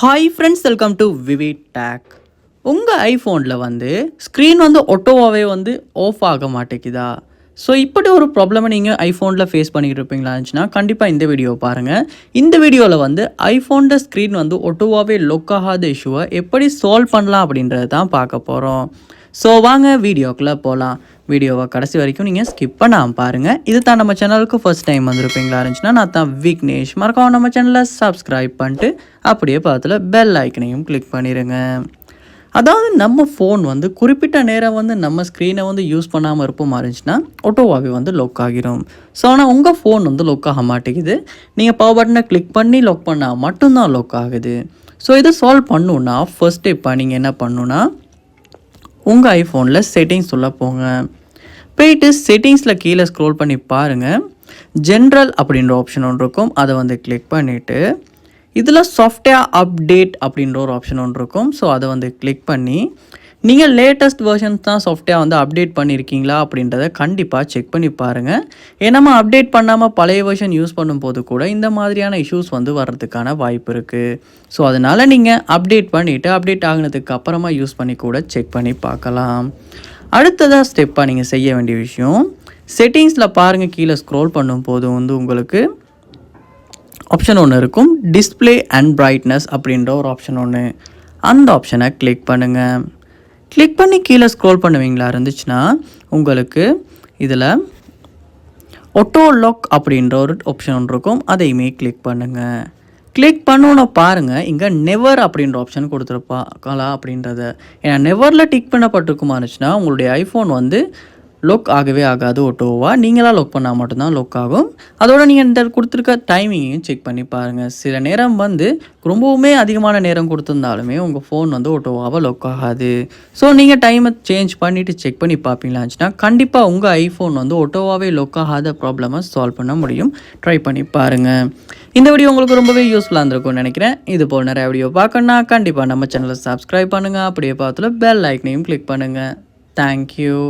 Hi friends, welcome to vivid take. உங்கள் ஐஃபோனில் screen ஒட்டோவாகவே of ஆக மாட்டேங்குதா? So இப்படி ஒரு ப்ராப்ளமை நீங்கள் ஐஃபோனில் ஃபேஸ் பண்ணிக்கிட்டு இருப்பீங்களா இருந்துச்சுன்னா கண்டிப்பாக இந்த வீடியோ பாருங்கள். இந்த வீடியோவில் ஐஃபோனோட ஸ்க்ரீன் ஒட்டோவாகவே லொக் ஆகாத இஷ்யூவை எப்படி சால்வ் பண்ணலாம் அப்படின்றத தான் பார்க்க போகிறோம். ஸோ வாங்க வீடியோக்குள்ளே போகலாம். வீடியோவை கடைசி வரைக்கும் நீங்கள் ஸ்கிப் பண்ணாமல் பாருங்கள். இது தான் நம்ம சேனலுக்கு ஃபர்ஸ்ட் டைம் வந்திருப்பீங்களா இருந்துச்சுன்னா நான் தான் விக்னேஷ். மறக்காம நம்ம சேனலை சப்ஸ்கிரைப் பண்ணிட்டு அப்படியே பக்கத்தில் பெல் ஐக்கனையும் கிளிக் பண்ணிடுங்க. அதாவது நம்ம ஃபோன் குறிப்பிட்ட நேரம் நம்ம ஸ்க்ரீனை யூஸ் பண்ணாமல் இருப்போம் இருந்துச்சுன்னா ஆட்டோவாகவே லொக் ஆகிரும். ஸோ ஆனால் உங்கள் ஃபோன் லொக் ஆக மாட்டேங்குது. நீங்கள் பவர் பட்டனை கிளிக் பண்ணி லொக் பண்ணால் மட்டும்தான் லொக் ஆகுது. ஸோ இதை சால்வ் பண்ணணுன்னா ஃபர்ஸ்ட் ஸ்டெப்பாக நீங்கள் என்ன பண்ணணுன்னா உங்கள் ஐஃபோனில் செட்டிங்ஸ் உள்ள போங்க. போயிட்டு செட்டிங்ஸில் கீழே ஸ்க்ரோல் பண்ணி பாருங்கள். ஜென்ரல் அப்படின்ற ஆப்ஷன் ஒன்று இருக்கும். அதை கிளிக் பண்ணிவிட்டு இதில் சாஃப்ட்வேர் அப்டேட் அப்படின்ற ஒரு ஆப்ஷன் ஒன்று இருக்கும். ஸோ அதை கிளிக் பண்ணி நீங்கள் லேட்டஸ்ட் வெர்ஷன்ஸ் தான் சாஃப்ட்வேர் அப்டேட் பண்ணியிருக்கீங்களா அப்படின்றத கண்டிப்பாக செக் பண்ணி பாருங்கள். ஏன்னா நம்ம அப்டேட் பண்ணாமல் பழைய வெர்ஷன் யூஸ் பண்ணும்போது கூட இந்த மாதிரியான இஷ்யூஸ் வர்றதுக்கான வாய்ப்பு இருக்குது. ஸோ அதனால் நீங்கள் அப்டேட் பண்ணிவிட்டு அப்டேட் ஆகினதுக்கு அப்புறமா யூஸ் பண்ணி கூட செக் பண்ணி பார்க்கலாம். அடுத்ததாக ஸ்டெப்பாக நீங்கள் செய்ய வேண்டிய விஷயம், செட்டிங்ஸில் பாருங்கள், கீழே ஸ்க்ரோல் பண்ணும்போது உங்களுக்கு ஆப்ஷன் ஒன்று இருக்கும், டிஸ்பிளே அண்ட் பிரைட்னஸ் அப்படின்ற ஒரு ஆப்ஷன் ஒன்று. அந்த ஆப்ஷனை கிளிக் பண்ணுங்கள். கிளிக் பண்ணி கீழே ஸ்க்ரோல் பண்ணுவீங்களா இருந்துச்சுன்னா உங்களுக்கு இதில் ஆட்டோ லாக் அப்படின்ற ஒரு ஆப்ஷன் ஒன்று இருக்கும். அதையுமே கிளிக் பண்ணுங்கள். கிளிக் பண்ணோன்னு பாருங்கள், இங்கே நெவர் அப்படின்ற ஆப்ஷன் கொடுத்துருப்பாங்களா அப்படின்றத. ஏன்னா நெவரில் டிக் பண்ணப்பட்டிருக்குமா இருந்துச்சுன்னா உங்களுடைய ஐஃபோன் லொக் ஆகவே ஆகாது. ஆட்டோவாக நீங்களாக லொக் பண்ணால் மட்டும்தான் லொக் ஆகும். அதோடு நீங்கள் இந்த கொடுத்துருக்க டைமிங்கையும் செக் பண்ணி பாருங்கள். சில நேரம் ரொம்பவுமே அதிகமான நேரம் கொடுத்துருந்தாலுமே உங்கள் ஃபோன் ஆட்டோவாக லொக் ஆகாது. ஸோ நீங்கள் டைமை சேஞ்ச் பண்ணிவிட்டு செக் பண்ணி பார்ப்பீங்களாச்சுன்னா கண்டிப்பாக உங்கள் ஐஃபோன் ஆட்டோவாகவே லொக் ஆகாத ப்ராப்ளமை சால்வ் பண்ண முடியும். ட்ரை பண்ணி பாருங்கள். இந்த வீடியோ உங்களுக்கு ரொம்பவே யூஸ்ஃபுல்லாக இருந்திருக்கும்னு நினைக்கிறேன். இது போல் நிறைய வீடியோ பார்க்கணுன்னா கண்டிப்பாக நம்ம சேனலை சப்ஸ்கிரைப் பண்ணுங்கள். அப்படியே பார்த்துல பெல் ஐக்கனையும் கிளிக் பண்ணுங்கள். தேங்க்யூ.